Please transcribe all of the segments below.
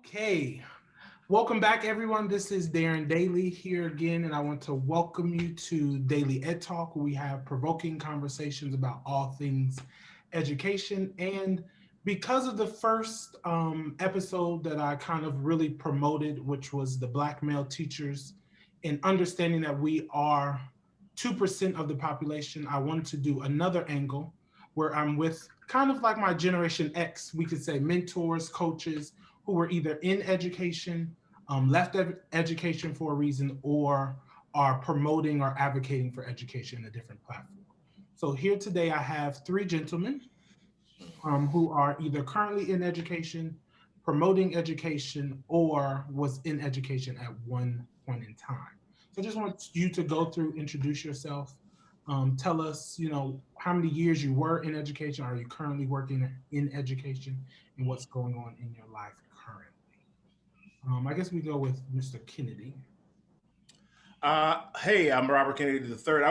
Okay, welcome back, everyone. This is Darren Daly here again, and I want to welcome you to Daily Ed Talk, where we have provoking conversations about all things education. And because of the first episode that I kind of really promoted, which was the Black male teachers, and understanding that we are 2% of the population, I wanted to do another angle where I'm with kind of like my Generation X, we could say mentors, coaches who were either in education, left education for a reason, or are promoting or advocating for education in a different platform. So here today, I have three gentlemen who are either currently in education, promoting education, or was in education at one point in time. So I just want you to go through, introduce yourself, tell us, how many years you were in education, are you currently working in education, and what's going on in your life currently. I guess we go with Mr. Kennedy. Hey, I'm Robert Kennedy III.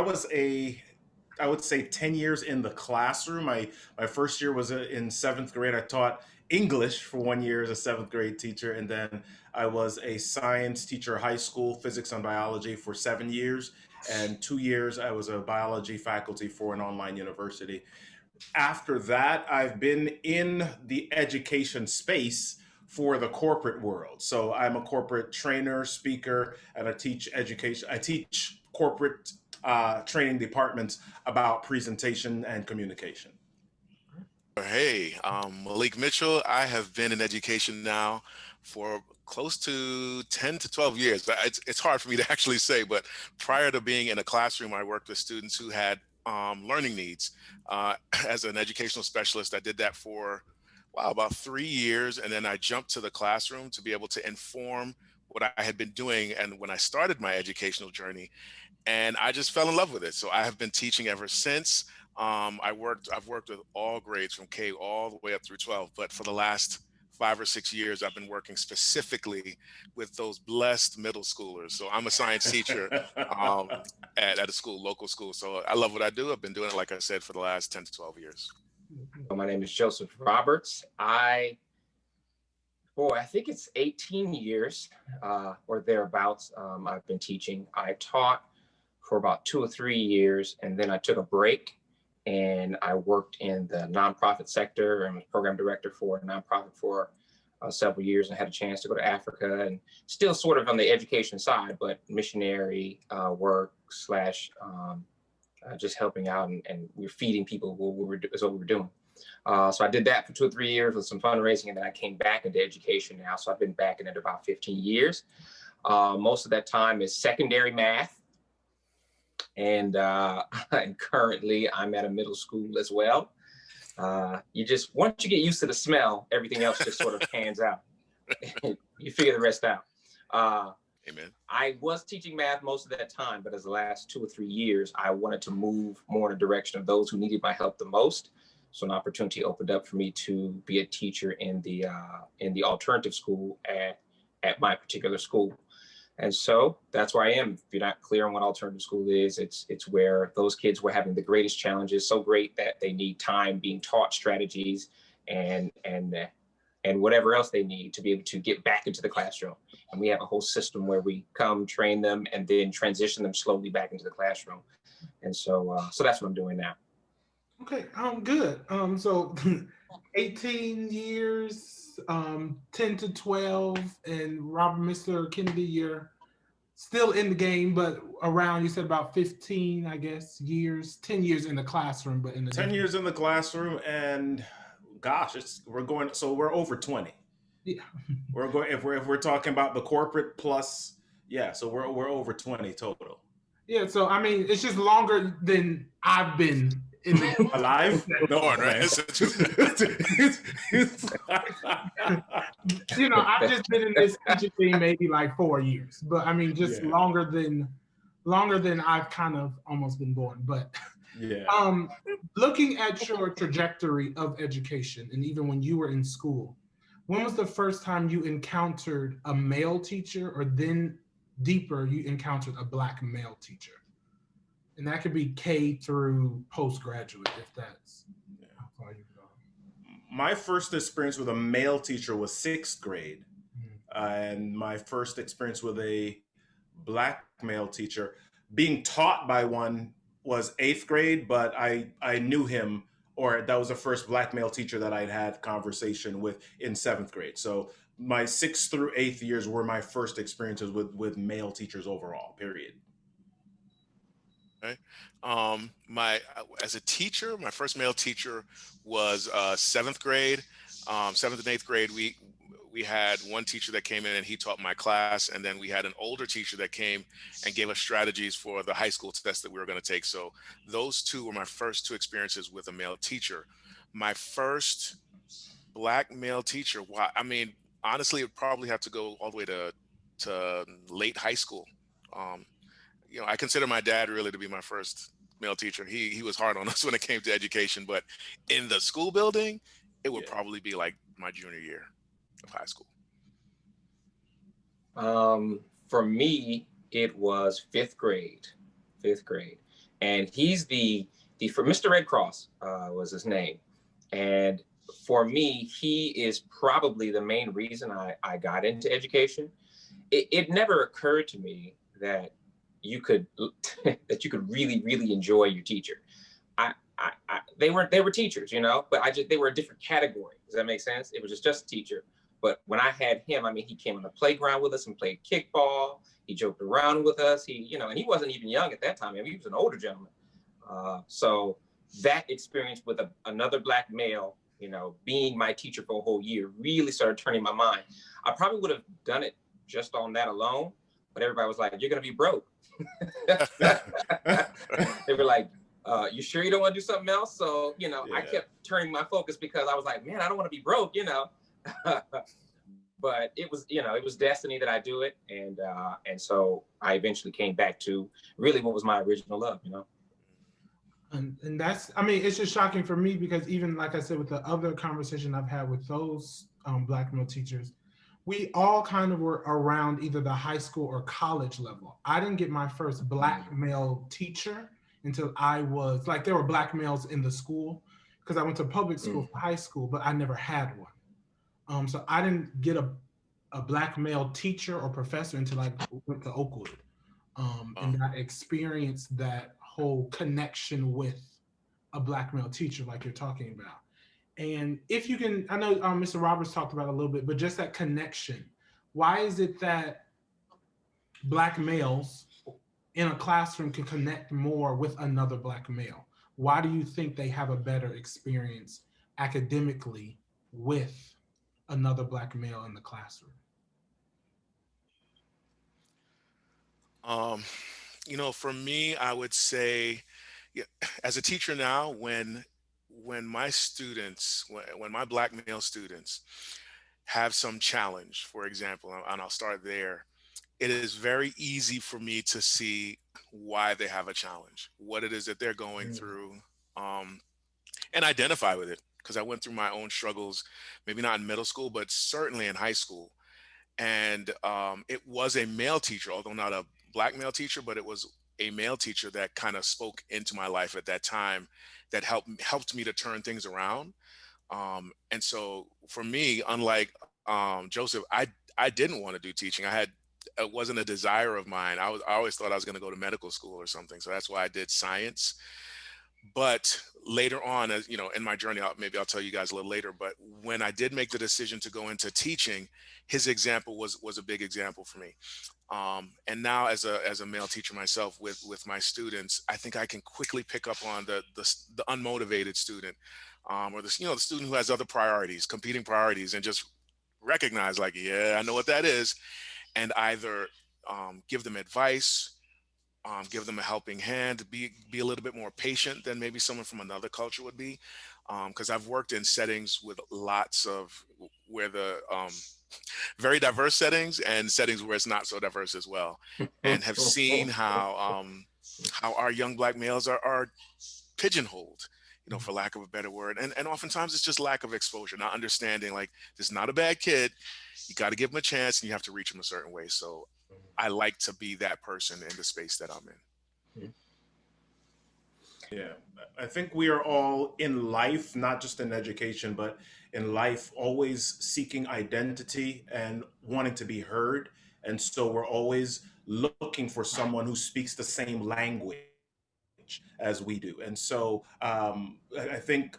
I would say 10 years in the classroom. My first year was in seventh grade. I taught English for 1 year as a seventh grade teacher. And then I was a science teacher, high school, physics and biology for 7 years. And 2 years, I was a biology faculty for an online university. After that, I've been in the education space for the corporate world. So I'm a corporate trainer, speaker, and I teach education. I teach corporate training departments about presentation and communication. Hey, Malik Mitchell. I have been in education now for close to 10 to 12 years. It's hard for me to actually say, but prior to being in a classroom, I worked with students who had learning needs. As an educational specialist, I did that for, wow, about 3 years. And then I jumped to the classroom to be able to inform what I had been doing. And when I started my educational journey, and I just fell in love with it. So I have been teaching ever since. I've worked with all grades from K all the way up through 12, but for the last 5 or 6 years, I've been working specifically with those blessed middle schoolers. So I'm a science teacher um, at a school, local school. So I love what I do. I've been doing it, like I said, for the last 10 to 12 years. My name is Joseph Roberts. I think it's 18 years or thereabouts. I've been teaching. I taught for about 2 or 3 years, and then I took a break and I worked in the nonprofit sector and was program director for a nonprofit for several years, and had a chance to go to Africa, and still sort of on the education side, but missionary work slash just helping out, and we're feeding people is what we were doing. So I did that for 2 or 3 years with some fundraising, and then I came back into education now. So I've been back in it about 15 years. Most of that time is secondary math. And currently I'm at a middle school as well. Once you get used to the smell, everything else just sort of pans out. You figure the rest out. Amen. I was teaching math most of that time, but as the last 2 or 3 years, I wanted to move more in the direction of those who needed my help the most. So an opportunity opened up for me to be a teacher in the alternative school at my particular school. And so that's where I am. If you're not clear on what alternative school is, it's where those kids were having the greatest challenges, so great that they need time being taught strategies and whatever else they need to be able to get back into the classroom. And we have a whole system where we come, train them, and then transition them slowly back into the classroom. And so that's what I'm doing now. Okay, good. So 18 years, 10 to 12, and Robert, Mr. Kennedy, you're still in the game, but around, you said about 15, I guess, years, 10 years in the classroom, but in the 10 years in the classroom, and gosh, we're over 20. Yeah. We're going if we're talking about the corporate plus, yeah, so we're over 20 total. Yeah, so I mean, it's just longer than I've been in the alive. No, right? I've just been in this teaching thing maybe like 4 years, but I mean, just longer than I've kind of almost been born. But looking at your trajectory of education, and even when you were in school, when was the first time you encountered a male teacher, or then deeper, you encountered a Black male teacher? And that could be K through postgraduate, if that's how far you go. My first experience with a male teacher was sixth grade. and my first experience with a black male teacher, being taught by one, was eighth grade, but I knew him, or that was the first black male teacher that I'd had conversation with in seventh grade. So my sixth through eighth years were my first experiences with male teachers overall. Period. Okay. My as a teacher, my first male teacher was seventh grade. Seventh and eighth grade, we had one teacher that came in and he taught my class, and then we had an older teacher that came and gave us strategies for the high school test that we were going to take. So those two were my first two experiences with a male teacher. My first black male teacher, I mean, honestly, it would probably have to go all the way to late high school. Um, I consider my dad really to be my first male teacher. He was hard on us when it came to education, but in the school building, it would probably be like my junior year of high school. For me, it was fifth grade, and he's the for Mr. Red Cross was his name, and for me, he is probably the main reason I got into education. It never occurred to me that you could that you could really enjoy your teacher. They were teachers, but they were a different category. Does that make sense? It was just a teacher. But when I had him, I mean, he came on the playground with us and played kickball. He joked around with us. And he wasn't even young at that time. I mean, he was an older gentleman. So that experience with another black male, being my teacher for a whole year, really started turning my mind. I probably would have done it just on that alone, but everybody was like, "You're gonna be broke." They were like, "You sure you don't want to do something else?" So I kept turning my focus because I was like, "Man, I don't want to be broke," But it was destiny that I do it, and so I eventually came back to really what was my original love. And that's, I mean, it's just shocking for me because even like I said, with the other conversation I've had with those black male teachers, we all kind of were around either the high school or college level. I didn't get my first black male teacher until I was like, there were black males in the school because I went to public school for high school, but I never had one. So I didn't get a black male teacher or professor until I went to Oakwood. And I experienced that whole connection with a black male teacher like you're talking about. And if you can, I know Mr. Roberts talked about it a little bit, but just that connection. Why is it that black males in a classroom can connect more with another black male? Why do you think they have a better experience academically with another black male in the classroom? For me, I would say, as a teacher now, when my students, when my black male students have some challenge, for example, and I'll start there, it is very easy for me to see why they have a challenge, what it is that they're going through, and identify with it. Because I went through my own struggles, maybe not in middle school, but certainly in high school. And it was a male teacher, although not a black male teacher, but it was a male teacher that kind of spoke into my life at that time that helped me to turn things around. And so for me, unlike Joseph, I didn't want to do teaching. It wasn't a desire of mine. I always thought I was going to go to medical school or something. So that's why I did science. But later on, as in my journey, maybe I'll tell you guys a little later, but when I did make the decision to go into teaching, his example was a big example for me. And now as a male teacher myself with my students, I think I can quickly pick up on the unmotivated student, or the student who has other priorities, competing priorities, and just recognize like, yeah, I know what that is, and either give them advice, give them a helping hand, be a little bit more patient than maybe someone from another culture would be. Because I've worked in settings with lots of where the very diverse settings and settings where it's not so diverse as well, and have seen how our young black males are pigeonholed, for lack of a better word. And oftentimes it's just lack of exposure, not understanding like this is not a bad kid. You got to give them a chance and you have to reach them a certain way. So I like to be that person in the space that I'm in. Yeah. I think we are all in life, not just in education, but in life, always seeking identity and wanting to be heard. And so we're always looking for someone who speaks the same language as we do. And so I think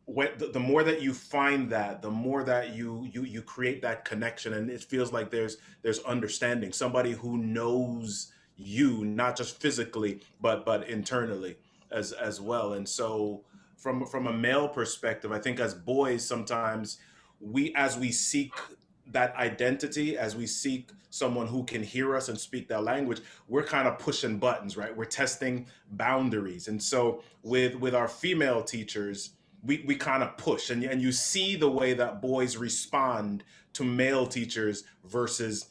the more that you find that, the more that you create that connection, and it feels like there's understanding, somebody who knows you not just physically but internally as well. And so from a male perspective, I think as boys sometimes as we seek that identity, as we seek someone who can hear us and speak that language, we're kind of pushing buttons, right? We're testing boundaries. And so with our female teachers, we kind of push, and you see the way that boys respond to male teachers versus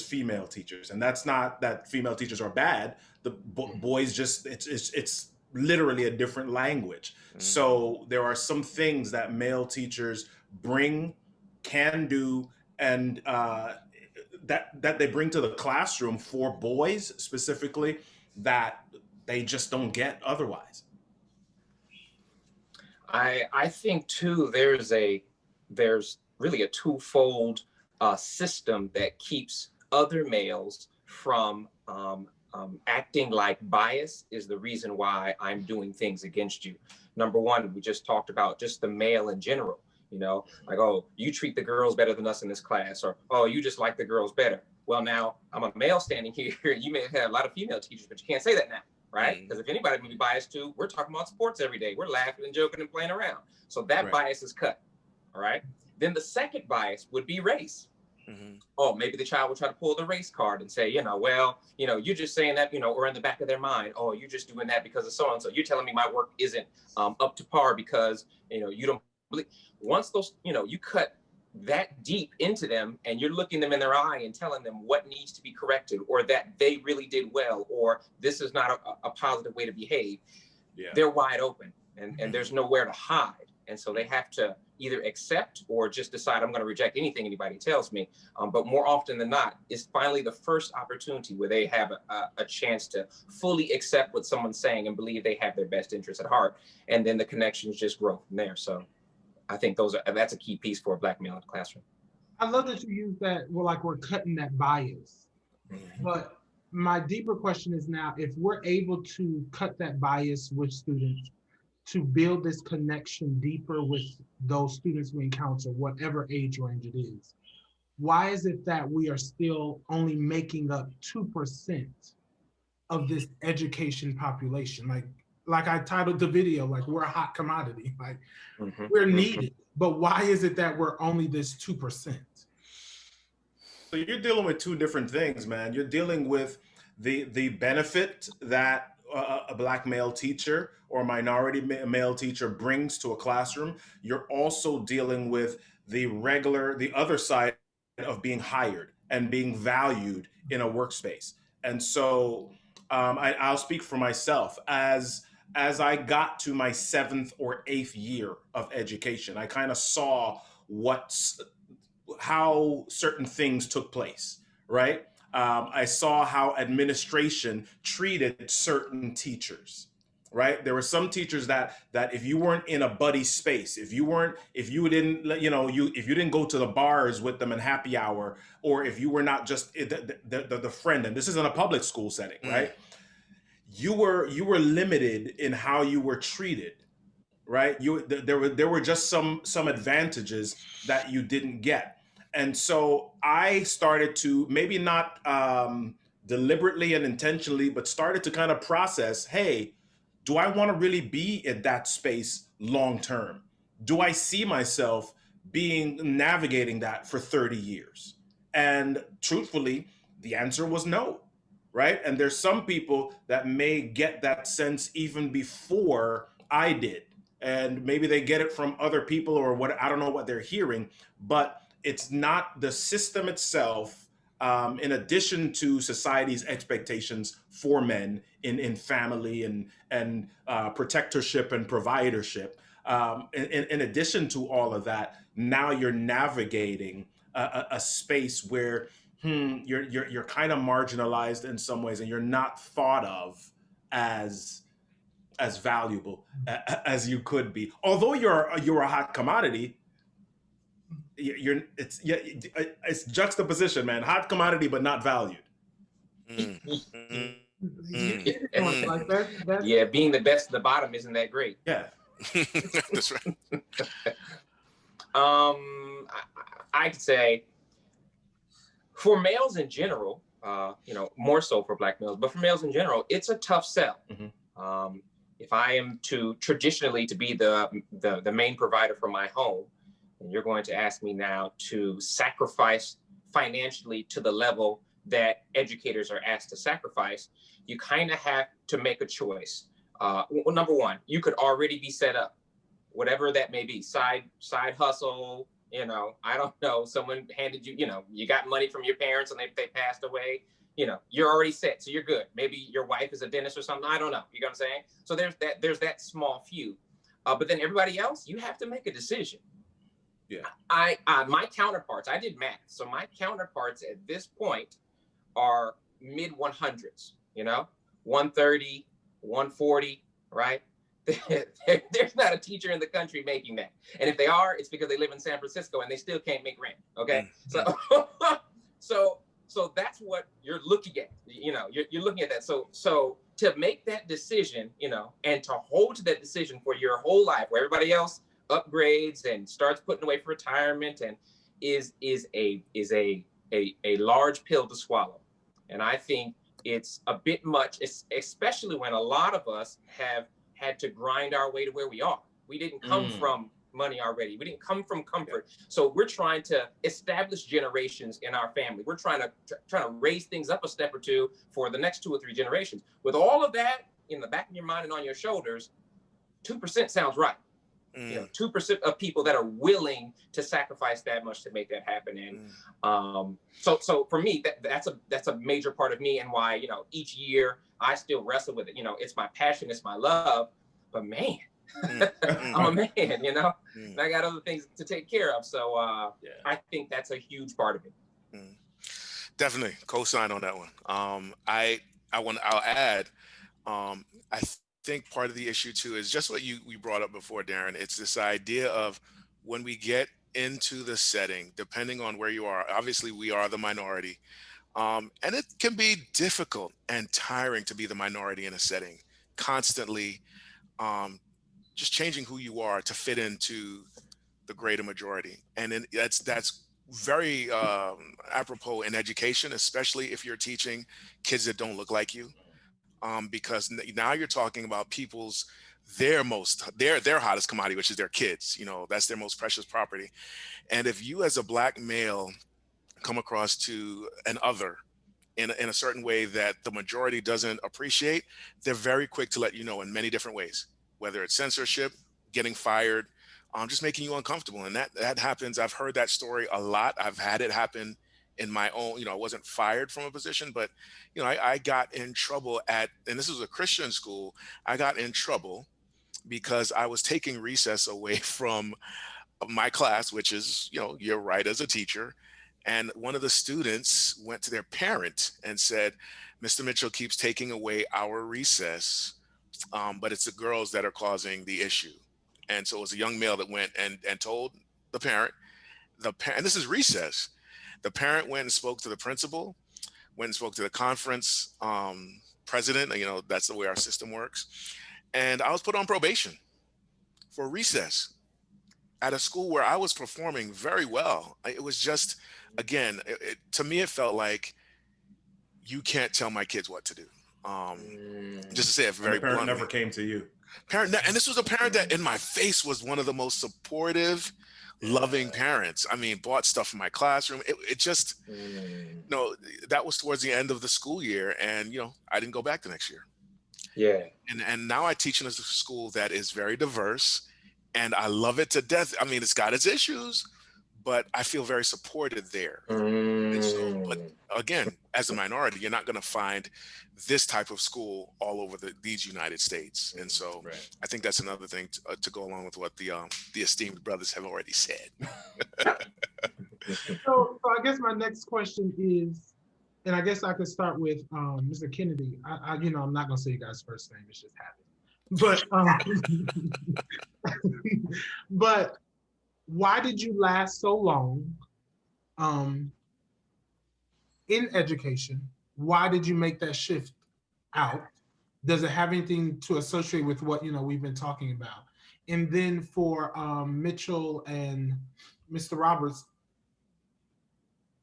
female teachers. And that's not that female teachers are bad. The boys just it's literally a different language. So there are some things that male teachers bring, can do, and that they bring to the classroom for boys specifically that they just don't get otherwise. I think too there's really a twofold system that keeps other males from acting like bias is the reason why I'm doing things against you. Number one, we just talked about just the male in general. You know, like, oh, you treat the girls better than us in this class, or oh, you just like the girls better. Well, now I'm a male standing here. You may have had a lot of female teachers, but you can't say that now, right? Because if anybody would be biased too, we're talking about sports every day. We're laughing and joking and playing around. So that bias is cut. All right. Then the second bias would be race. Oh, maybe the child will try to pull the race card and say, well, you're just saying that, or in the back of their mind, oh, you're just doing that because of so and so. You're telling me my work isn't up to par because, you don't believe. Once those, you cut that deep into them and you're looking them in their eye and telling them what needs to be corrected, or that they really did well, or this is not a positive way to behave, they're wide open and there's nowhere to hide. And so they have to either accept or just decide, I'm going to reject anything anybody tells me. But more often than not, it's finally the first opportunity where they have a chance to fully accept what someone's saying and believe they have their best interests at heart. And then the connections just grow from there. So I think that's a key piece for a Black male in the classroom. I love that you use that. Well, like we're cutting that bias. But my deeper question is now, if we're able to cut that bias with students, to build this connection deeper with those students we encounter, whatever age range it is, why is it that we are still only making up 2% of this education population? Like I titled the video, like we're a hot commodity, like we're needed, but why is it that we're only this 2%? So you're dealing with two different things, man. You're dealing with the benefit that a Black male teacher or a minority male teacher brings to a classroom. You're also dealing with the other side of being hired and being valued in a workspace. And so I'll speak for myself. As I got to my 7th or 8th year of education, I kind of saw how certain things took place, right? I saw how administration treated certain teachers, right? There were some teachers that if you weren't in a buddy space, if you didn't go to the bars with them in happy hour, or if you were not just the friend, and this isn't a public school setting, right? You were limited in how you were treated, right? There were just some advantages that you didn't get. And so I started to, maybe not deliberately and intentionally, but started to kind of process, hey, do I want to really be in that space long term? Do I see myself navigating that for 30 years? And truthfully, the answer was no, right? And there's some people that may get that sense even before I did. And maybe they get it from other people or what, I don't know what they're hearing, but it's not the system itself, in addition to society's expectations for men in family and protectorship and providership. In addition to all of that, now you're navigating a space where you're kind of marginalized in some ways, and you're not thought of as as valuable as you could be. Although you're a hot commodity, it's juxtaposition, man. Hot commodity, but not valued. Mm, mm, Like that. Yeah, being the best at the bottom isn't that great. Yeah. That's right. I'd say for males in general, more so for Black males, but for males in general, it's a tough sell. Mm-hmm. If I am to traditionally to be the main provider for my home, and you're going to ask me now to sacrifice financially to the level that educators are asked to sacrifice, you kind of have to make a choice. Well, number one, you could already be set up, whatever that may be, side hustle, I don't know, someone handed you, you got money from your parents and they passed away, you're already set, so you're good. Maybe your wife is a dentist or something, I don't know, you know what I'm saying? So there's that small few, but then everybody else, you have to make a decision. Yeah. My counterparts, I did math, so my counterparts at this point are mid 100s, 130, 140, right? There's not a teacher in the country making that. And if they are, it's because they live in San Francisco and they still can't make rent. Okay. So that's what you're looking at. You're looking at that. So to make that decision, and to hold to that decision for your whole life, where everybody else upgrades and starts putting away for retirement, and is a large pill to swallow. And I think it's a bit much, especially when a lot of us have had to grind our way to where we are. We didn't come from money already. We didn't come from comfort. So we're trying to establish generations in our family. We're trying to raise things up a step or two for the next 2 or 3 generations. With all of that in the back of your mind and on your shoulders, 2% sounds right. 2% of people that are willing to sacrifice that much to make that happen. And so for me, that's a major part of me, and why, each year I still wrestle with it. It's my passion, it's my love, but man, I'm a man, and I got other things to take care of. So I think that's a huge part of it. Definitely co-sign on that one. I'll add, I think part of the issue too is just what we brought up before, Darren. It's this idea of when we get into the setting, depending on where you are, obviously we are the minority, and it can be difficult and tiring to be the minority in a setting, constantly just changing who you are to fit into the greater majority. And then that's very apropos in education, especially if you're teaching kids that don't look like you. Because now you're talking about their hottest commodity, which is their kids. That's their most precious property. And if you as a Black male come across to an other in a certain way that the majority doesn't appreciate, they're very quick to let you know in many different ways, whether it's censorship, getting fired, just making you uncomfortable. And that happens. I've heard that story a lot. I've had it happen in my own, I wasn't fired from a position, but, I got in trouble and this was a Christian school. I got in trouble because I was taking recess away from my class, which is, you're right as a teacher. And one of the students went to their parent and said, Mr. Mitchell keeps taking away our recess, but it's the girls that are causing the issue. And so it was a young male that went and told the parent, and this is recess. The parent went and spoke to the principal, went and spoke to the conference president. That's the way our system works. And I was put on probation for recess at a school where I was performing very well. It was just, again, to me, it felt like you can't tell my kids what to do. Just to say it very bluntly. Never came to you. And this was a parent that in my face was one of the most supportive, loving parents. Bought stuff in my classroom. It just, that was towards the end of the school year. And, I didn't go back the next year. Yeah. And now I teach in a school that is very diverse, and I love it to death. It's got its issues, but I feel very supported there. And so, but again, as a minority, you're not going to find this type of school all over these United States. And so I think that's another thing to go along with what the esteemed brothers have already said. So I guess my next question is, and I guess I could start with Mr. Kennedy. I'm not going to say you guys' first name, it's just habit. But but why did you last so long um, in education? Why did you make that shift out? Does it have anything to associate with what we've been talking about? And then for Mitchell and Mr. Roberts,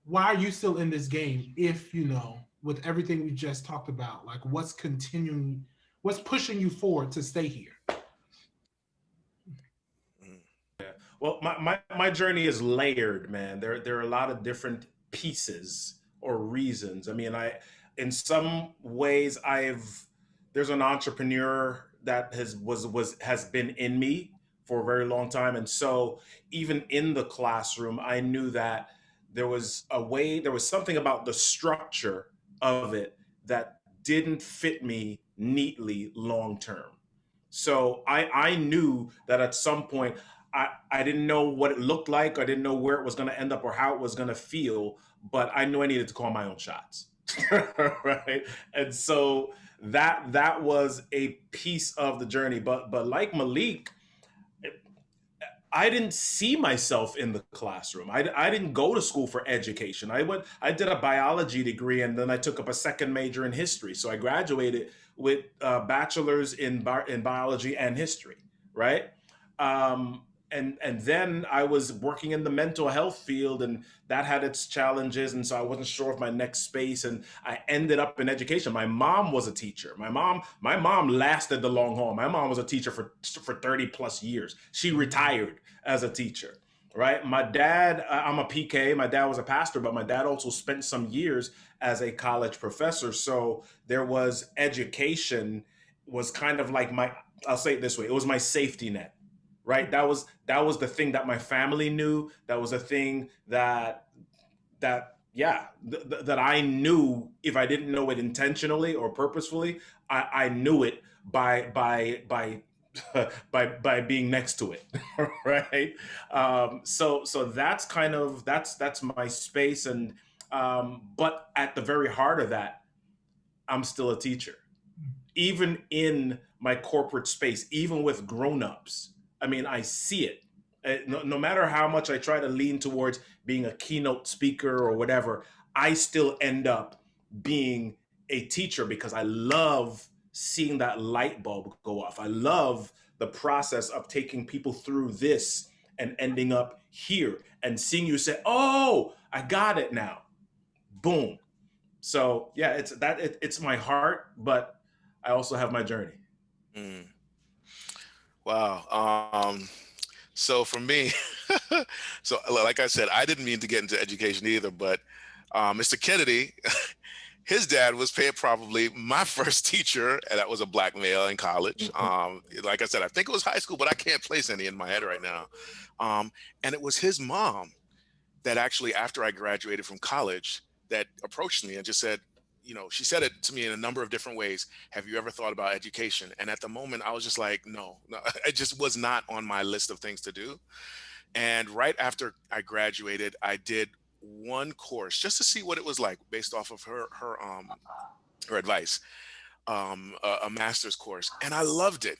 why are you still in this game if with everything we just talked about, like what's pushing you forward to stay here? Well, my journey is layered, man. There are a lot of different pieces or reasons. I mean, in some ways there's an entrepreneur that has been in me for a very long time. And so even in the classroom, I knew that there was something about the structure of it that didn't fit me neatly long term. So I knew that at some point I didn't know what it looked like. I didn't know where it was going to end up or how it was going to feel, but I knew I needed to call my own shots. Right. And so that was a piece of the journey. But like Malik, I didn't see myself in the classroom. I didn't go to school for education. I did a biology degree and then I took up a second major in history. So I graduated with a bachelor's in biology and history, right? Um, and then I was working in the mental health field, and that had its challenges, and so I wasn't sure of my next space, and I ended up in education. My mom was a teacher. My mom lasted the long haul. My mom was a teacher for 30 plus years. She retired as a teacher. Right. My dad, I'm a PK. My dad was a pastor, but my dad also spent some years as a college professor. So there was education was kind of like I'll say it this way, it was my safety net, right? That was the thing that my family knew. That was a thing that I knew. If I didn't know it intentionally or purposefully, I knew it by by being next to it. Right. So that's my space. And but at the very heart of that, I'm still a teacher, even in my corporate space, even with grown-ups. I mean, I see it. No matter how much I try to lean towards being a keynote speaker or whatever, I still end up being a teacher because I love seeing that light bulb go off. I love the process of taking people through this and ending up here and seeing you say, "Oh, I got it now." Boom. So yeah, it's my heart, but I also have my journey. Mm. Wow. So for me, so like I said, I didn't mean to get into education either, but Mr. Kennedy, his dad was probably my first teacher, and that was a black male in college. Like I said, I think it was high school, but I can't place any in my head right now. And it was his mom that actually, after I graduated from college, that approached me and just said, she said it to me in a number of different ways. Have you ever thought about education? And at the moment, I was just like, no, it just was not on my list of things to do. And right after I graduated, I did one course just to see what it was like based off of her advice, a master's course. And I loved it.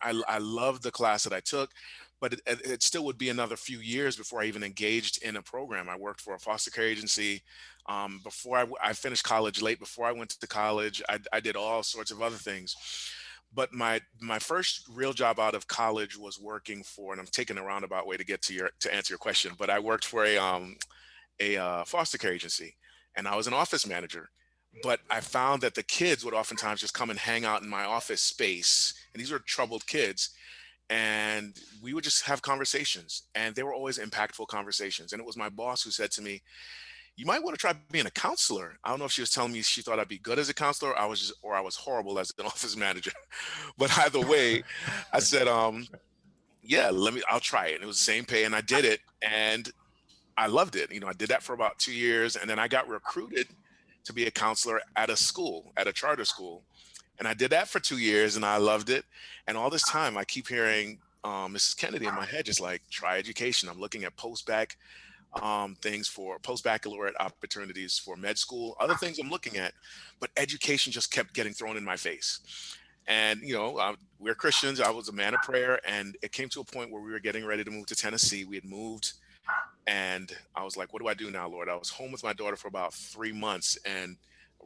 I loved the class that I took, but it still would be another few years before I even engaged in a program. I worked for a foster care agency. Before I finished college late, before I went to college, I did all sorts of other things. But my first real job out of college was working for, and I'm taking a roundabout way to get to answer your question, but I worked for a foster care agency, and I was an office manager. But I found that the kids would oftentimes just come and hang out in my office space, and these were troubled kids, and we would just have conversations, and they were always impactful conversations. And it was my boss who said to me, "You might want to try being a counselor." I don't know if she was telling me she thought I'd be good as a counselor, or I was horrible as an office manager. But either way, I said, yeah, I'll try it. And it was the same pay, and I did it, and I loved it. I did that for about 2 years, and then I got recruited to be a counselor at a charter school. And I did that for 2 years, and I loved it. And all this time I keep hearing Mrs. Kennedy in my head, just like, try education. I'm looking at things for post-baccalaureate opportunities for med school, other things I'm looking at, but education just kept getting thrown in my face. And, we're Christians. I was a man of prayer. And it came to a point where we were getting ready to move to Tennessee. We had moved. And I was like, what do I do now, Lord? I was home with my daughter for about 3 months. And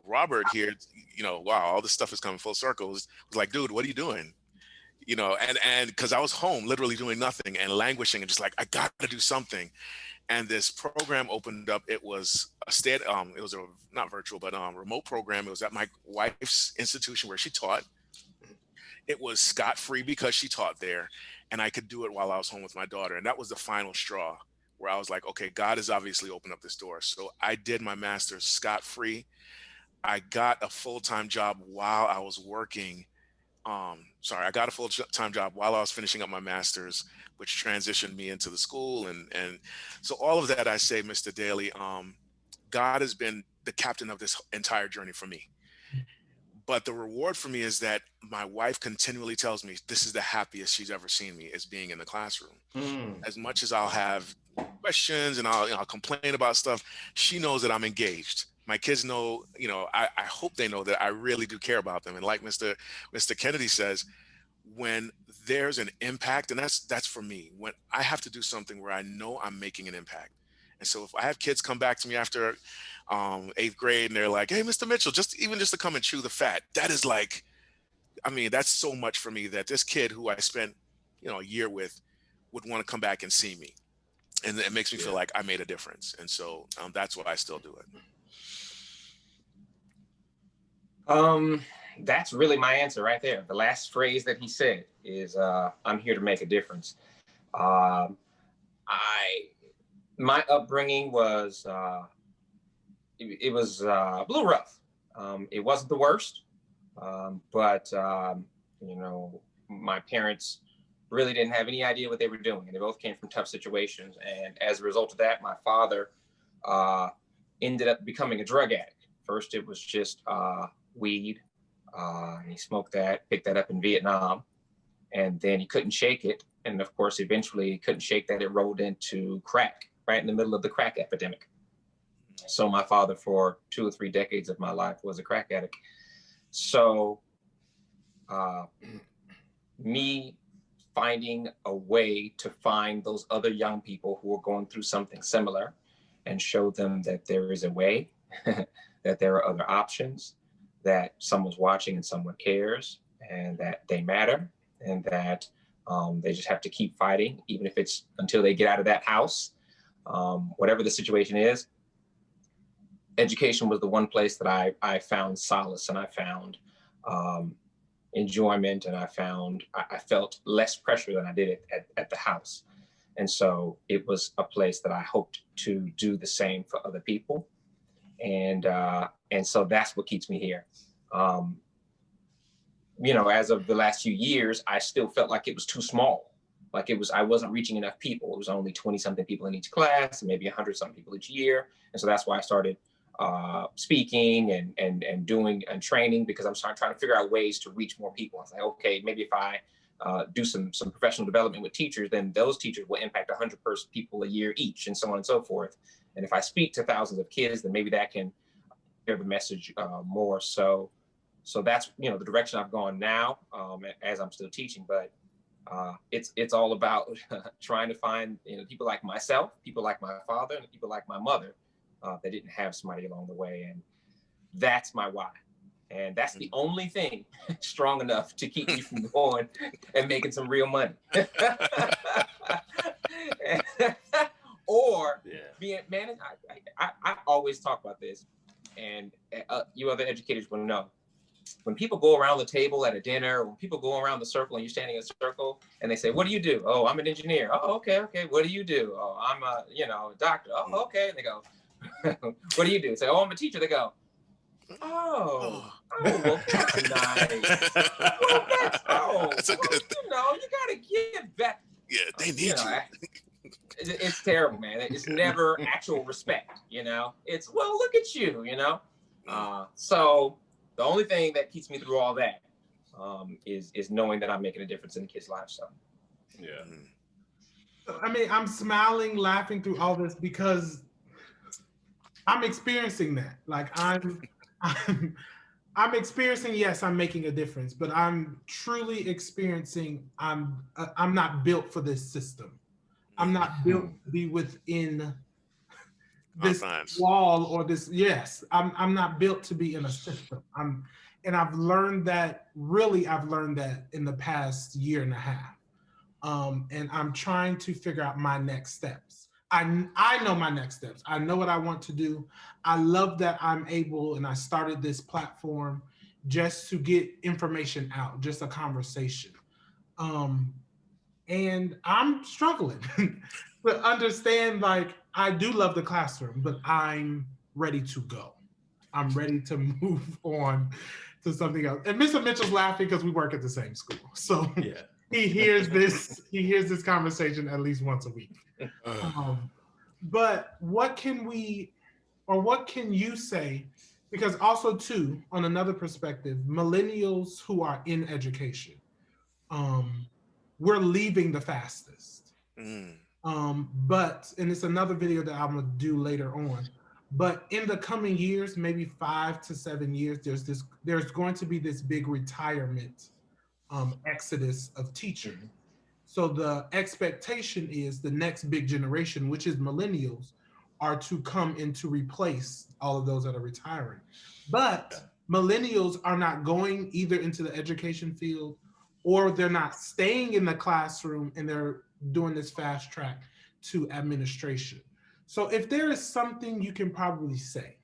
Robert here, wow, all this stuff is coming full circle. Was like, dude, what are you doing? And because I was home literally doing nothing and languishing and just like, I got to do something. And this program opened up. It was it was a not virtual, but remote program. It was at my wife's institution where she taught. It was scot-free because she taught there, and I could do it while I was home with my daughter. And that was the final straw where I was like, okay, God has obviously opened up this door. So I did my master's scot-free. I got a full-time job while I was working. I got a full-time job while I was finishing up my master's, which transitioned me into the school. And so all of that, I say, Mr. Daly, God has been the captain of this entire journey for me. But the reward for me is that my wife continually tells me this is the happiest she's ever seen me, is being in the classroom. As much as I'll have questions and I'll complain about stuff, she knows that I'm engaged. My kids know, I hope they know that I really do care about them. And like Mr. Kennedy says, when there's an impact, and that's for me, when I have to do something where I know I'm making an impact. And so if I have kids come back to me after 8th grade and they're like, hey, Mr. Mitchell, just to come and chew the fat, that is like, that's so much for me that this kid who I spent, a year with would want to come back and see me. And it makes me feel like I made a difference. And so that's why I still do it. That's really my answer right there. The last phrase that he said is, I'm here to make a difference. My upbringing was, it was a little rough. It wasn't the worst, but my parents really didn't have any idea what they were doing. And they both came from tough situations. And as a result of that, my father ended up becoming a drug addict. First, it was just weed. He smoked that, picked that up in Vietnam, and then he couldn't shake it. And of course, eventually he couldn't shake that. It rolled into crack, right in the middle of the crack epidemic. So my father, for 2 or 3 decades of my life, was a crack addict. So me finding a way to find those other young people who are going through something similar and show them that there is a way, that there are other options, that someone's watching and someone cares, and that they matter, and that they just have to keep fighting, even if it's until they get out of that house. Whatever the situation is, education was the one place that I found solace, and I found enjoyment, and I felt less pressure than I did at the house. And so it was a place that I hoped to do the same for other people. And so that's what keeps me here. As of the last few years, I still felt like it was too small. Like I wasn't reaching enough people. It was only 20-something people in each class, and maybe 100-something people each year. And so that's why I started speaking and doing and training, because I'm trying to figure out ways to reach more people. I was like, okay, maybe if I do some professional development with teachers, then those teachers will impact 100 people a year each, and so on and so forth. And if I speak to thousands of kids, then maybe that can hear the message more. So that's the direction I've gone now, as I'm still teaching. But it's all about trying to find people like myself, people like my father, and people like my mother that didn't have somebody along the way. And that's my why. And that's the only thing strong enough to keep me from going and making some real money. Or being managed. I always talk about this, and you other educators will know. When people go around the table at a dinner, or when people go around the circle and you're standing in a circle and they say, what do you do? Oh, I'm an engineer. Oh, okay. What do you do? Oh, I'm a doctor. Oh, okay. And they go, what do you do? Say, oh, I'm a teacher. They go, oh, well, that's nice. Well, that's a good thing. You got to give back. Yeah, they need you. It's terrible, man. It's never actual respect, It's, well, look at you, So the only thing that keeps me through all that is knowing that I'm making a difference in the kids' lives. So, yeah. I'm smiling, laughing through all this because I'm experiencing that. Like I'm I'm experiencing, yes, I'm making a difference, but I'm truly experiencing I'm not built for this system. I'm not built to be within this Confines. wall or this. Yes, I'm not built to be in a system. And I've learned that, really I've learned that in the past year and a half. And I'm trying to figure out my next steps. I know my next steps. I know what I want to do. I love that I'm able, and I started this platform just to get information out, just a conversation. Um, and I'm struggling to understand, like, I do love the classroom, but I'm ready to go. I'm ready to move on to something else. And Mr. Mitchell's laughing because we work at the same school. So Yeah. he hears this conversation at least once a week. But what can you say? Because also too, on another perspective, millennials who are in education, we're leaving the fastest. But, and it's another video that I'm gonna do later on. But in the coming years, maybe 5 to 7 years, there's going to be this big retirement exodus of teachers. So the expectation is the next big generation, which is millennials, are to come in to replace all of those that are retiring. But millennials are not going either into the education field, or they're not staying in the classroom, and they're doing this fast track to administration. So if there is something you can probably say,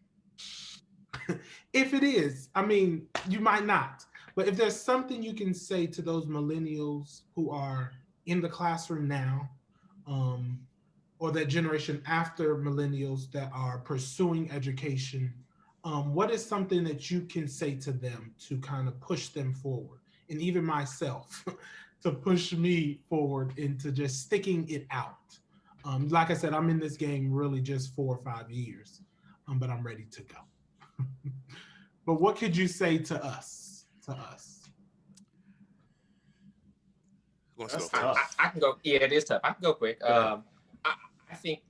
if it is, I mean, you might not, but if there's something you can say to those millennials who are in the classroom now, or that generation after millennials that are pursuing education, what is something that you can say to them to kind of push them forward? And even myself, to push me forward into just sticking it out. Like I said, I'm in this game really just 4 or 5 years, but I'm ready to go. But what could you say to us? That's tough. I can go. Yeah, it is tough. I can go quick. I think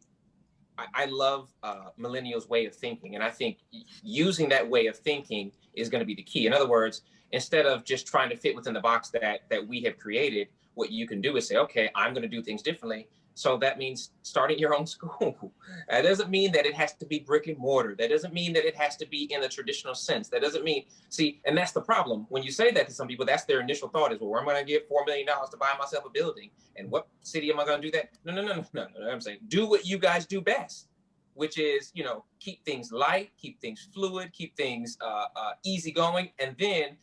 I love Millennials' way of thinking, and I think using that way of thinking is going to be the key. In other words, instead of just trying to fit within the box that we have created, what you can do is say, okay, I'm going to do things differently. So that means starting your own school. That doesn't mean that it has to be brick and mortar. That doesn't mean that it has to be in the traditional sense. That doesn't mean, see, and that's the problem. When you say that to some people, that's their initial thought is, well, where am I going to get $4 million to buy myself a building? And what city am I going to do that? No. I'm saying, do what you guys do best, which is, keep things light, keep things fluid, keep things easygoing, and then,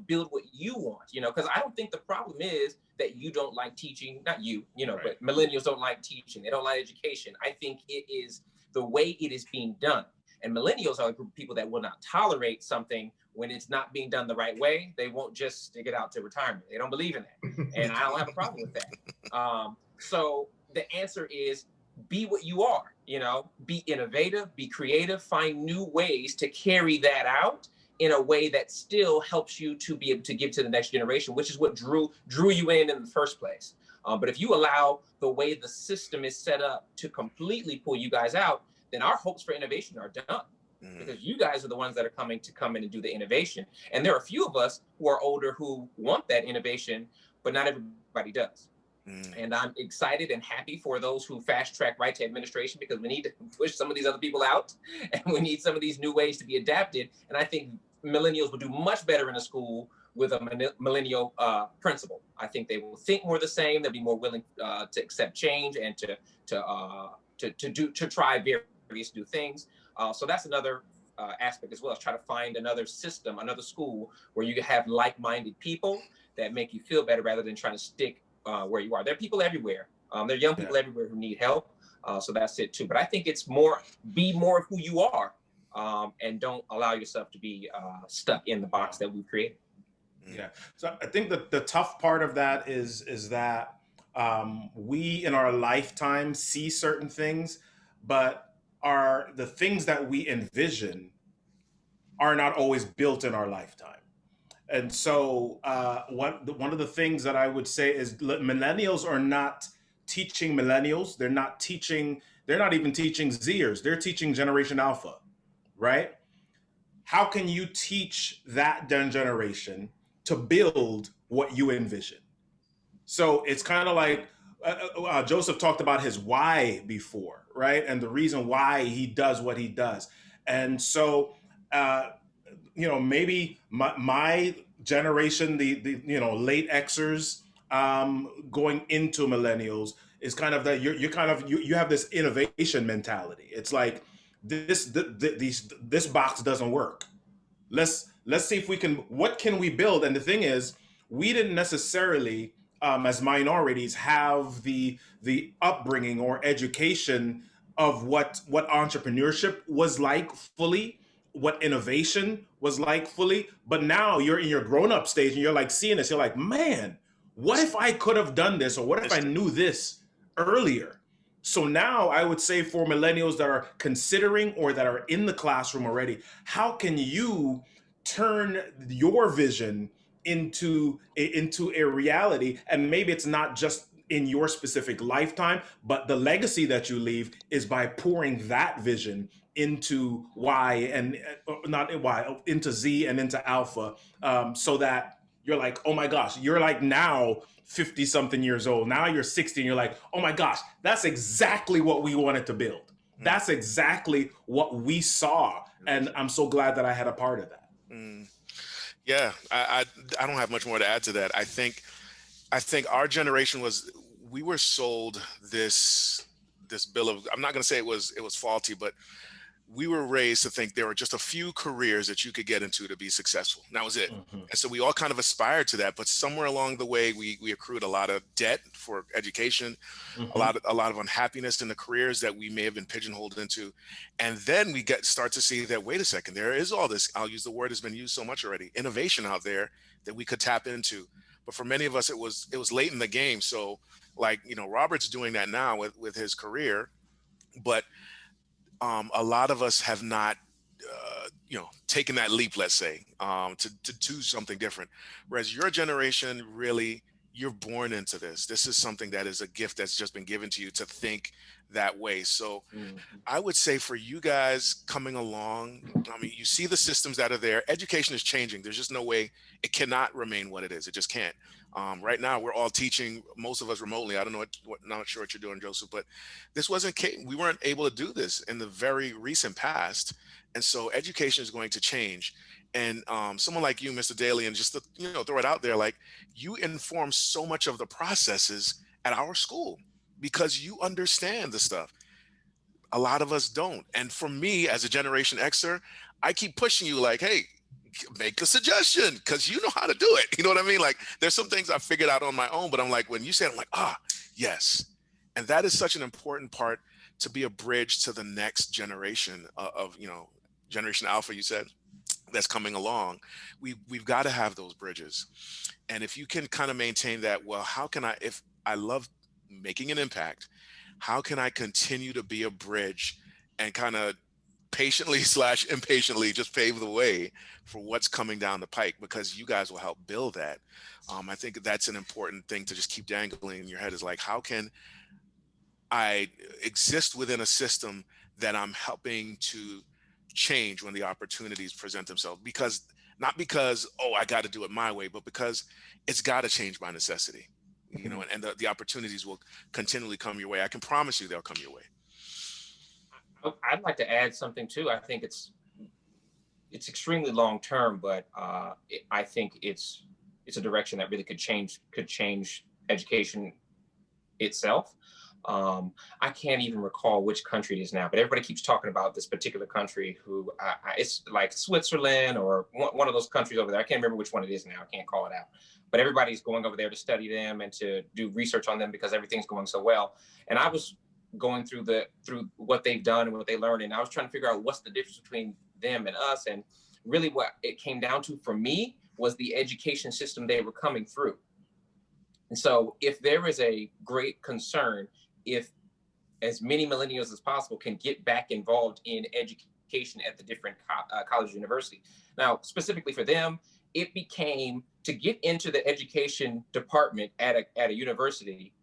build what you want, because I don't think the problem is that you don't like teaching, not you, right. But millennials don't like teaching. They don't like education. I think it is the way it is being done. And millennials are a group of people that will not tolerate something when it's not being done the right way. They won't just stick it out to retirement. They don't believe in that. And I don't have a problem with that. So the answer is, be what you are, be innovative, be creative, find new ways to carry that out in a way that still helps you to be able to give to the next generation, which is what drew you in the first place. But if you allow the way the system is set up to completely pull you guys out, then our hopes for innovation are done. Because you guys are the ones that are come in and do the innovation. And there are a few of us who are older who want that innovation, but not everybody does. And I'm excited and happy for those who fast track right to administration, because we need to push some of these other people out, and we need some of these new ways to be adapted. And I think millennials will do much better in a school with a millennial principal. I think they will think more the same. They'll be more willing to accept change and to try various new things. So that's another aspect as well, is try to find another system, another school where you have like-minded people that make you feel better, rather than trying to stick where you are. There are people everywhere. There are young people everywhere who need help. So that's it too. But I think it's be more of who you are, and don't allow yourself to be stuck in the box that we've created. Yeah. So I think that the tough part of that is that we in our lifetime see certain things, but the things that we envision are not always built in our lifetime. And so one of the things that I would say is millennials are not teaching millennials. They're not even teaching Zers. They're teaching Generation Alpha, right? how can you teach that generation to build what you envision? So it's kind of like Joseph talked about his why before, right? And the reason why he does what he does. And so, maybe my generation, the late Xers, going into millennials, is kind of that you're kind of you have this innovation mentality. It's like this box doesn't work. Let's see if we can, what can we build? And the thing is, we didn't necessarily, as minorities, have the upbringing or education of what entrepreneurship was like fully, what innovation was like fully. But now you're in your grown-up stage and you're like seeing this, you're like, man, what if I could have done this, or what if I knew this earlier? So now I would say, for millennials that are considering or that are in the classroom already, how can you turn your vision into a reality? And maybe it's not just in your specific lifetime, but the legacy that you leave is by pouring that vision into Y, and not Y, into Z and into Alpha, so that you're like, oh my gosh, you're like now 50 something years old. Now you're 60 and you're like, oh my gosh, that's exactly what we wanted to build. That's exactly what we saw. And I'm so glad that I had a part of that. Yeah, I don't have much more to add to that. I think our generation we were sold this bill of, I'm not going to say it was faulty, but we were raised to think there were just a few careers that you could get into to be successful. And that was it. Mm-hmm. And so we all kind of aspired to that, but somewhere along the way, we accrued a lot of debt for education, Mm-hmm. a lot of unhappiness in the careers that we may have been pigeonholed into. And then we start to see that, wait a second, there is all this, I'll use the word that's been used so much already, innovation out there that we could tap into. But for many of us, it was late in the game. So like, Robert's doing that now with his career, but a lot of us have not, taken that leap, let's say, to do something different. Whereas your generation, really, you're born into this. This is something that is a gift that's just been given to you to think that way. So I would say for you guys coming along, I mean, you see the systems that are there. Education is changing. There's just no way it cannot remain what it is. It just can't. Right now, we're all teaching, most of us remotely. I don't know not sure what you're doing, Joseph, but we weren't able to do this in the very recent past. And so education is going to change. And someone like you, Mr. Daly, and just to, throw it out there, like, you inform so much of the processes at our school because you understand the stuff. A lot of us don't. And for me, as a Generation Xer, I keep pushing you like, hey, make a suggestion because you know how to do it. You know what I mean? Like, there's some things I figured out on my own, but I'm like, when you said, I'm like, yes. And that is such an important part to be a bridge to the next generation of Generation Alpha, you said, that's coming along. We've got to have those bridges. And if you can kind of maintain that, well, how can if I love making an impact, how can I continue to be a bridge and kind of patiently / impatiently just pave the way for what's coming down the pike, because you guys will help build that. I think that's an important thing to just keep dangling in your head, is like, how can I exist within a system that I'm helping to change when the opportunities present themselves? Not because, I got to do it my way, but because it's got to change by necessity, and the opportunities will continually come your way. I can promise you they'll come your way. I'd like to add something too. I think it's extremely long term, but I think it's a direction that really could change education itself. I can't even recall which country it is now, but everybody keeps talking about this particular country who it's like Switzerland or one of those countries over there. I can't remember which one it is now. I can't call it out, but everybody's going over there to study them and to do research on them because everything's going so well. And I was going through what they've done and what they learned, and I was trying to figure out what's the difference between them and us. And really what it came down to for me was the education system they were coming through. And so if there is a great concern, if as many millennials as possible can get back involved in education at the different college university. Now, specifically for them, it became to get into the education department at a university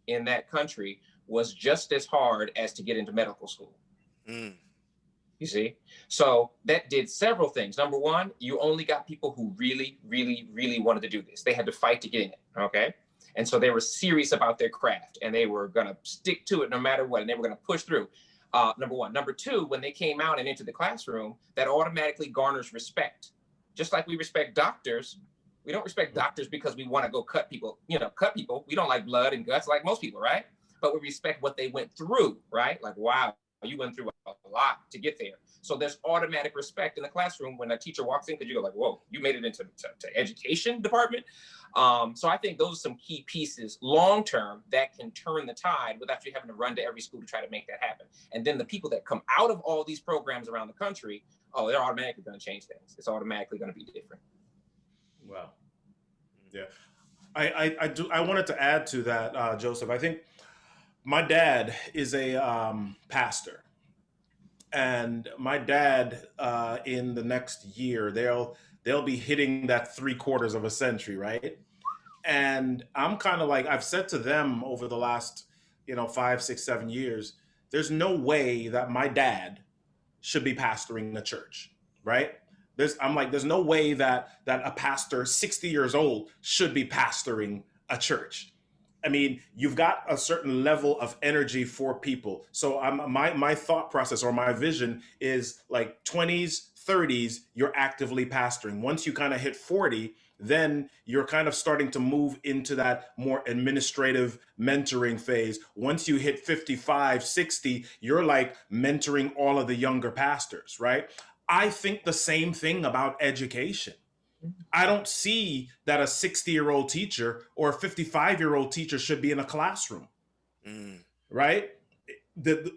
in that country was just as hard as to get into medical school. You see? So that did several things. Number one, you only got people who really, really, really wanted to do this. They had to fight to get in it. Okay. And so they were serious about their craft and they were going to stick to it no matter what. And they were going to push through. Number one. Number two, when they came out and entered the classroom, that automatically garners respect. Just like we respect doctors. We don't respect doctors because we want to go cut people. We don't like blood and guts like most people, right? But we respect what they went through, right? Like, wow, you went through a lot to get there. So there's automatic respect in the classroom when a teacher walks in, because you go like, whoa, you made it into to education department. So I think those are some key pieces long-term that can turn the tide without you having to run to every school to try to make that happen. And then the people that come out of all these programs around the country, oh, they're automatically going to change things. It's automatically going to be different. Wow. Yeah. I wanted to add to that, Joseph. I think my dad is a pastor. And my dad, in the next year, they'll be hitting that 3/4 of a century, right? And I'm kind of like, I've said to them over the last, 5, 6, 7 years, there's no way that my dad should be pastoring the church, right? There's no way that a pastor 60 years old should be pastoring a church. I mean, you've got a certain level of energy for people. So my thought process or my vision is like 20s, 30s, you're actively pastoring. Once you kind of hit 40, then you're kind of starting to move into that more administrative mentoring phase. Once you hit 55, 60, you're like mentoring all of the younger pastors, right? I think the same thing about education. I don't see that a 60-year-old teacher or a 55-year-old teacher should be in a classroom, right?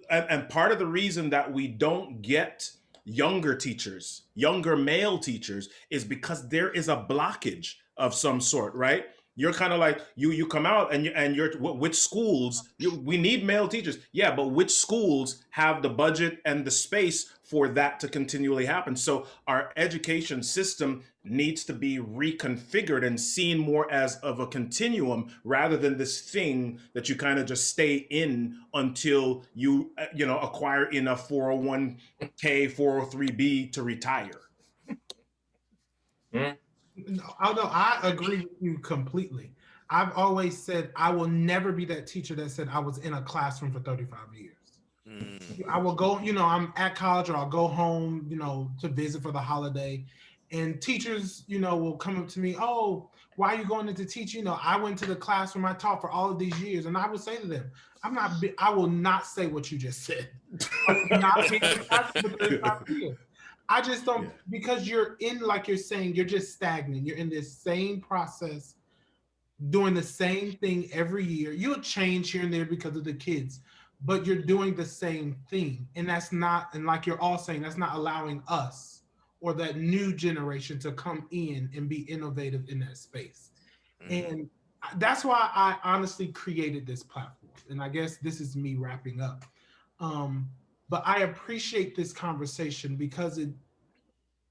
And part of the reason that we don't get younger teachers, younger male teachers, is because there is a blockage of some sort, right? You're kind of like, you come out and you're which schools, we need male teachers. Yeah, but which schools have the budget and the space for that to continually happen? So our education system needs to be reconfigured and seen more as of a continuum rather than this thing that you kind of just stay in until you acquire enough 401k, 403b to retire. No, I agree with you completely. I've always said I will never be that teacher that said I was in a classroom for 35 years. I will go, I'm at college or I'll go home, to visit for the holiday. And teachers, will come up to me, oh, why are you going into teaching? I went to the classroom, I taught for all of these years. And I would say to them, I will not say what you just said. I will not be in the classroom for 35 years. I just don't, because you're in, like you're saying, you're just stagnant. You're in this same process, doing the same thing every year. You'll change here and there because of the kids, but you're doing the same thing. And that's not, and like you're all saying, that's not allowing us or that new generation to come in and be innovative in that space. And that's why I honestly created this platform. And I guess this is me wrapping up. But I appreciate this conversation because it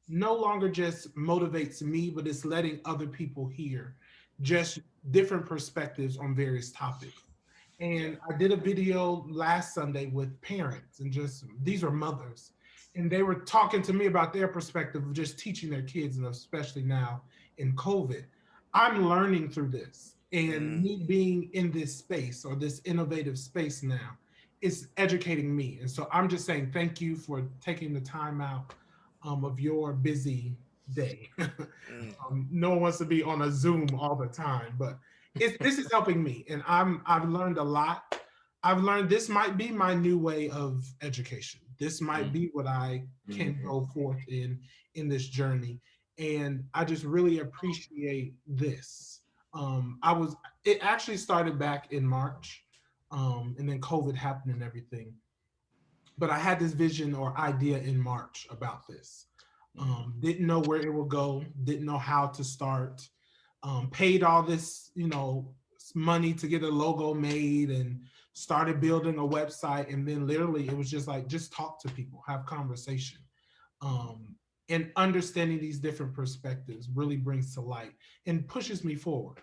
no longer just motivates me, but it's letting other people hear just different perspectives on various topics. And I did a video last Sunday with parents and these are mothers. And they were talking to me about their perspective of just teaching their kids, and especially now in COVID. I'm learning through this, and me being in this space or this innovative space now, it's educating me. And so I'm just saying thank you for taking the time out of your busy day. No one wants to be on a Zoom all the time, but this is helping me, and I've learned a lot. I've learned this might be my new way of education. This might be what I can go forth in this journey, and I just really appreciate this. It actually started back in March, and then COVID happened and everything. But I had this vision or idea in March about this. Didn't know where it would go, didn't know how to start, paid all this, money to get a logo made and started building a website. And then literally it was just like, just talk to people, have conversation. And understanding these different perspectives really brings to light and pushes me forward.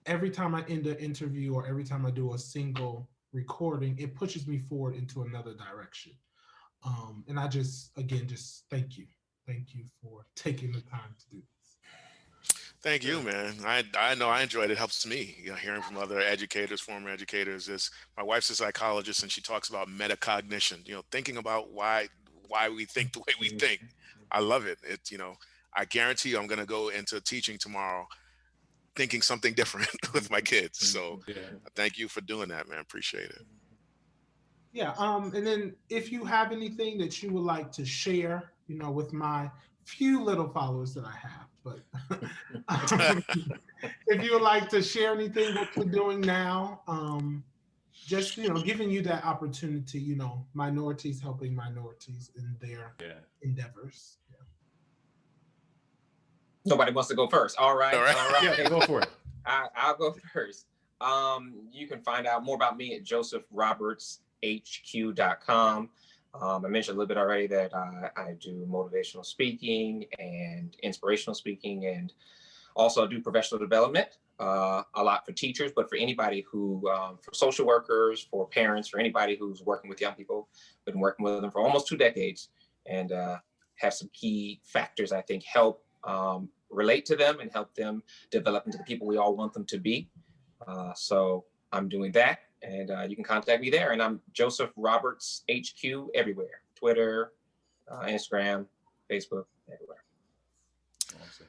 Every time I end an interview or every time I do a single recording, it pushes me forward into another direction. And I just, again, just thank you. Thank you for taking the time to do this. Thank you, man. I know I enjoyed it. It helps me, hearing from other educators, former educators. Is my wife's a psychologist, and she talks about metacognition. Thinking about why we think the way we think. I love it. I guarantee you, I'm going to go into teaching tomorrow, thinking something different with my kids. So, thank you for doing that, man. Appreciate it. Yeah. And then if you have anything that you would like to share, with my few little followers that I have, but if you would like to share anything what you're doing now, just giving you that opportunity, minorities helping minorities in their endeavors. Yeah. Nobody wants to go first. All right. All right. All right. Yeah, go for it. I'll go first. You can find out more about me at josephrobertshq.com. I mentioned a little bit already that I do motivational speaking and inspirational speaking, and also do professional development, a lot for teachers, but for anybody who, for social workers, for parents, for anybody who's working with young people. Been working with them for almost 2 decades, and have some key factors I think help relate to them and help them develop into the people we all want them to be. So I'm doing that, and you can contact me there. And I'm Joseph Roberts HQ everywhere: Twitter, Instagram, Facebook, everywhere. Awesome.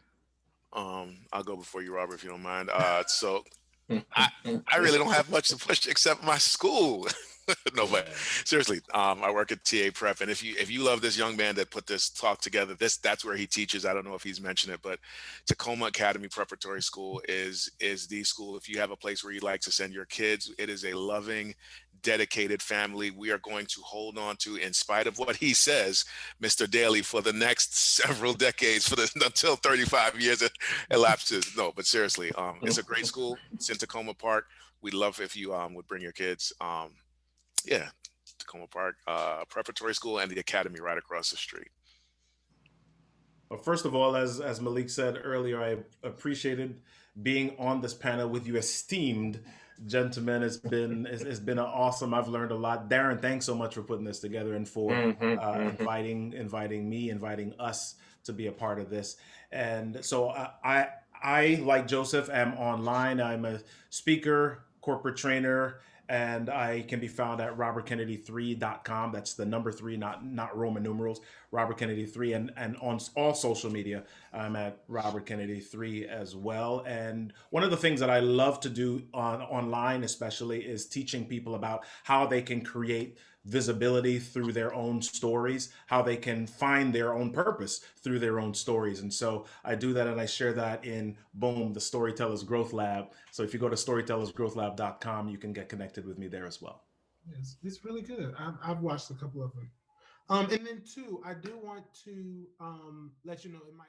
I'll go before you, Robert, if you don't mind. So I really don't have much to push except my school. No, but seriously, I work at TA Prep, and if you love this young man that put this talk together, that's where he teaches. I don't know if he's mentioned it, but Tacoma Academy Preparatory School is the school. If you have a place where you'd like to send your kids, it is a loving, dedicated family we are going to hold on to, in spite of what he says, Mr. Daly, for the next several decades, until 35 years elapses. No, but seriously, it's a great school. It's in Tacoma Park. We'd love if you would bring your kids. Yeah, Tacoma Park Preparatory School and the Academy right across the street. Well, first of all, as Malik said earlier, I appreciated being on this panel with you, esteemed gentlemen. It's been an awesome. I've learned a lot. Darren, thanks so much for putting this together and for inviting me, inviting us to be a part of this. And so I, like Joseph, am online. I'm a speaker, corporate trainer, and I can be found at robertkennedy3.com. That's the number 3, not Roman numerals. Robert Kennedy 3, and on all social media, I'm at Robert Kennedy 3 as well. And one of the things that I love to do online, especially, is teaching people about how they can create visibility through their own stories, how they can find their own purpose through their own stories. And so I do that, and I share that in the Storytellers Growth Lab. So if you go to storytellersgrowthlab.com, you can get connected with me there as well. Yes, it's really good. I've watched a couple of them. And then too, I do want to let you know, it might